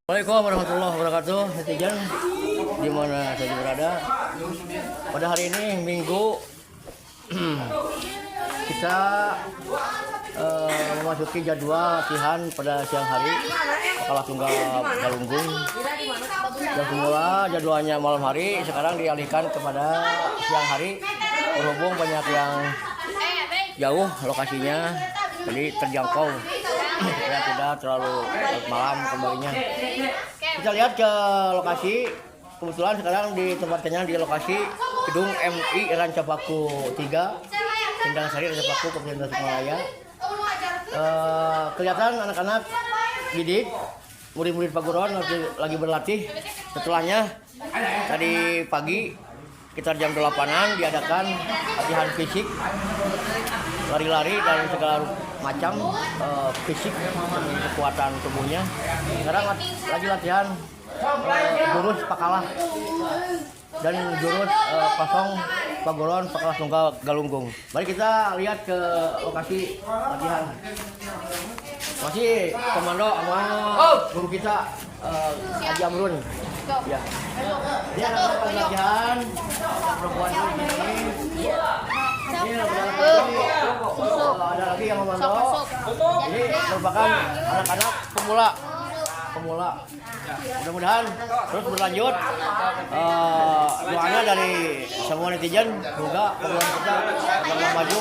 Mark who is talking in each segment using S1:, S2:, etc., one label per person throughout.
S1: Assalamualaikum warahmatullahi wabarakatuh, netizen di mana saja berada. Pada hari ini Minggu kita memasuki jadwal latihan pada siang hari kalah tunggal Galunggung. Dan semula jadwalnya malam hari sekarang dialihkan kepada siang hari berhubung banyak yang jauh lokasinya, jadi terjangkau ya, tidak terlalu malam kembalinya. Kita lihat ke lokasi. Kebetulan sekarang ditempatkannya di lokasi gedung MI Rancapaku 3 Sindang Sari Rancapaku Kabupaten Tasikmalaya. Kelihatan anak-anak didik, murid-murid paguron lagi berlatih. Setelahnya tadi pagi sekitar jam 8-an diadakan latihan fisik, lari-lari dan segala macam fisik demi kekuatan tubuhnya. Sekarang lagi latihan jurus pakalah dan jurus kosong paguron pakalah tunggal Galunggung. Mari kita lihat ke lokasi latihan. Masih komando sama guru kita Haji Amrun. Ya. Dia anak latihan perempuan ini. Ini ada lagi yang memantau. Ini merupakan anak-anak pemula. Mudah-mudahan terus berlanjut. Doanya dari semua netizen, semoga program kita akan maju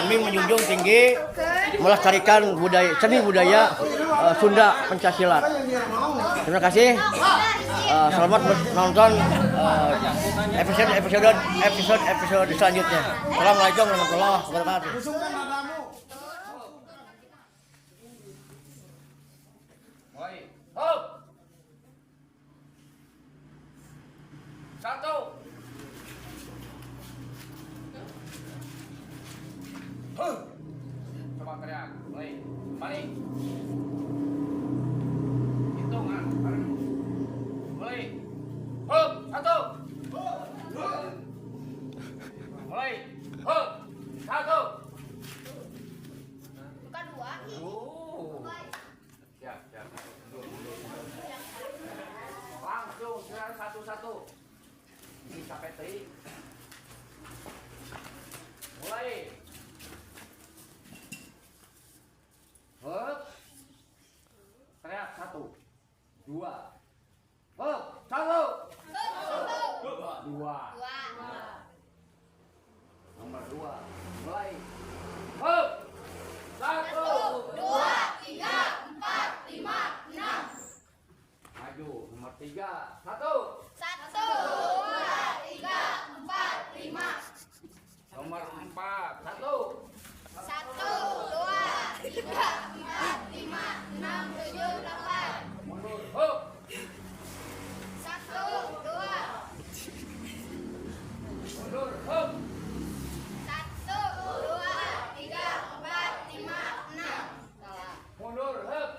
S1: demi menjunjung tinggi melestarikan seni budaya Sunda Pencaksilat. Terima kasih. Selamat menonton episode selanjutnya. Assalamualaikum warahmatullahi wabarakatuh.
S2: Satu. Coba teriak. Mulai. Balik. Hitungan. Mulai. Satu. Mulai. Satu.
S3: Bukan dua.
S2: Siap. Langsung satu-satu. Ini sampai tadi. Mulai. Teriak 1, 2. Satu. 2. Nomor 2. Mulai. 1,
S3: 2, 3, 4, 5, 6.
S2: maju. Nomor 3. 1.
S3: 1, 2, 3, 4, 5.
S2: Nomor 4. 1.
S3: 1, 2, 3, 4, 5, 6, 7, 8.
S2: Mundur.
S3: 1, 2.
S2: Mundur.
S3: 1, 2, 3, 4, 5, 6.
S2: Mundur.
S3: 1,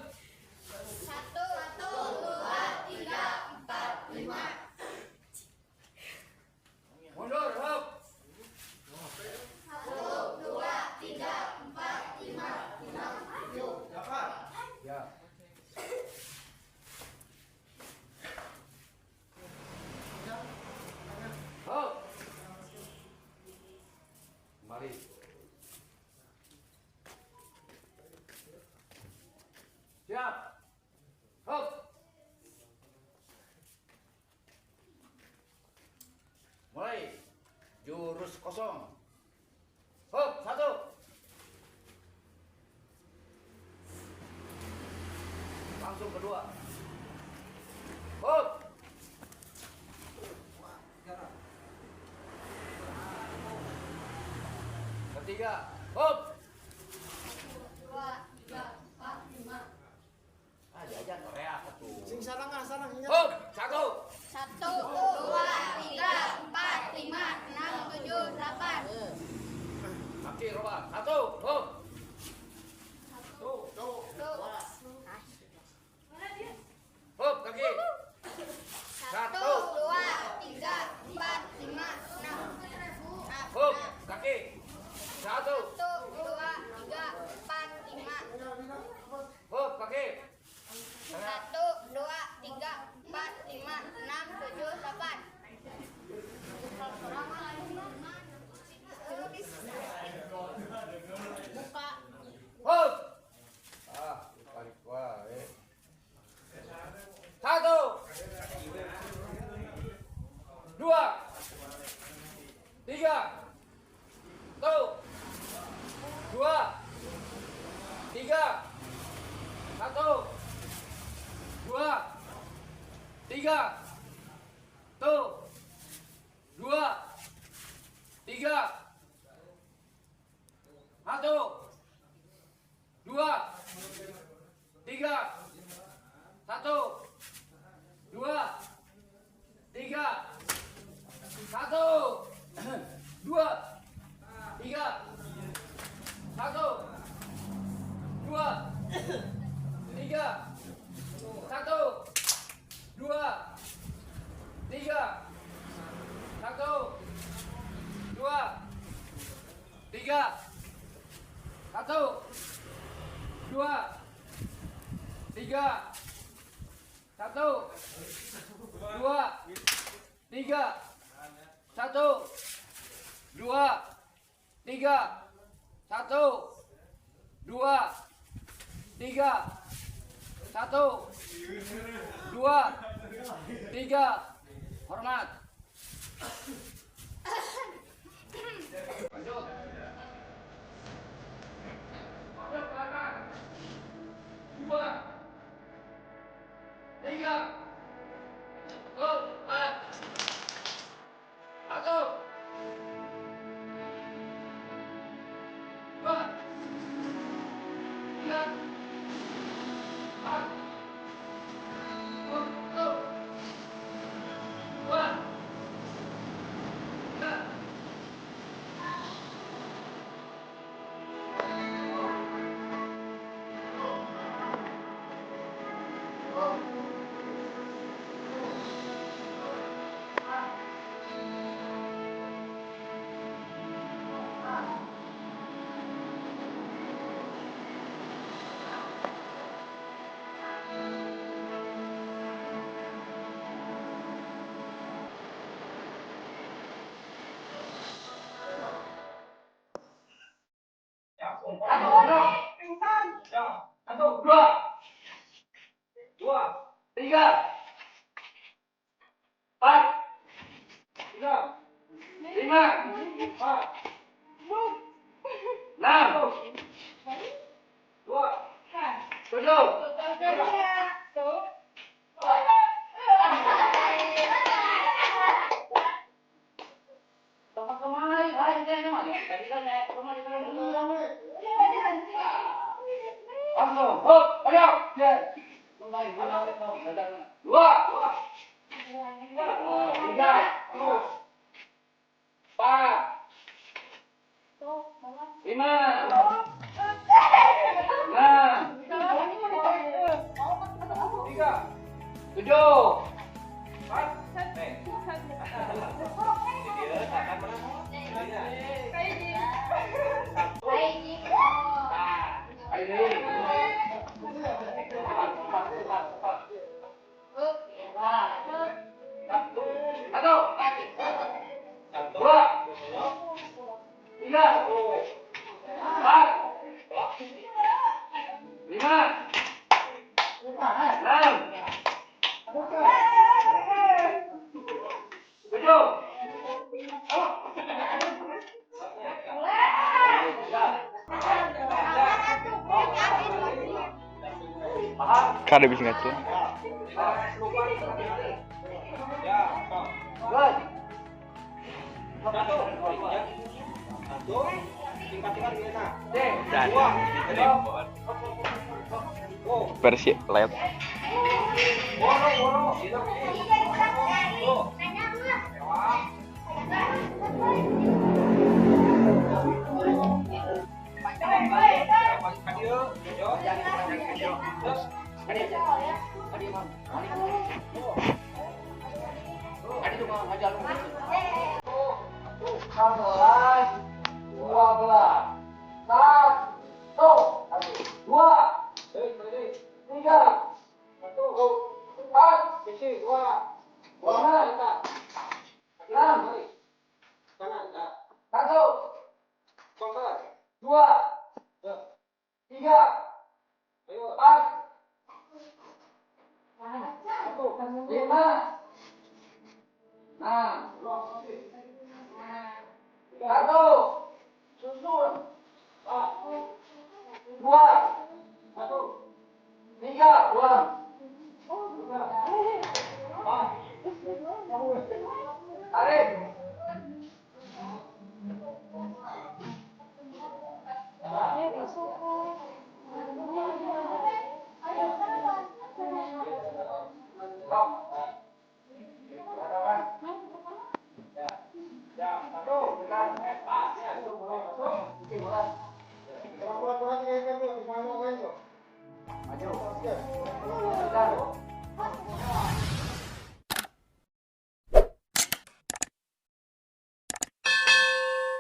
S3: 2, 3, 4, 5.
S2: Mundur.
S3: 1, 2, 3, 4, 5, 6, 7.
S2: Ya. Mari. Siap. Mulai. Jurus kosong. 1. Langsung kedua. Ketiga.
S3: 2, 3, 4, 5.
S2: Aja teriak tuh.
S4: Sing sarang.
S2: 1.
S3: 1, 2, 3, 4, 5, 6, 7, 8.
S2: Kaki roba. 1. Kaki.
S3: 1, 2, 3, 4, 5, 6.
S2: Kaki. 1.
S3: 1, 2, 3, 4, 5.
S2: Kaki.
S3: 1, 2,
S2: tiga. Tuh. Dua. Tiga. Satu. Dua. Tiga. Satu. Dua. Tiga. Satu. Dua. Tiga. Satu. Dua. Tiga. Satu. Dua. Tiga. Satu. Dua. Tiga. Satu. Dua. Tiga. Satu. Dua. Tiga. Satu. Dua. Tiga. Satu. Dua. Tiga. Satu. Dua. Tiga. Hormat. Lanjut. Masuk belakang. Dua. Tiga. Empat. Satu. Dua. Tiga. Empat. Satu. Dua. Tiga. Satu, dua, tiga, empat, tiga, lima, empat, enam, dua, tujuh, langsung, hop, ayo, dua, tiga, empat, lima, enam, tiga, tujuh, empat, satu, dua, tiga, empat, lima, enam, tujuh,
S4: Kada bisa ngaco. Versi LED.
S1: Tiga,
S2: Stop.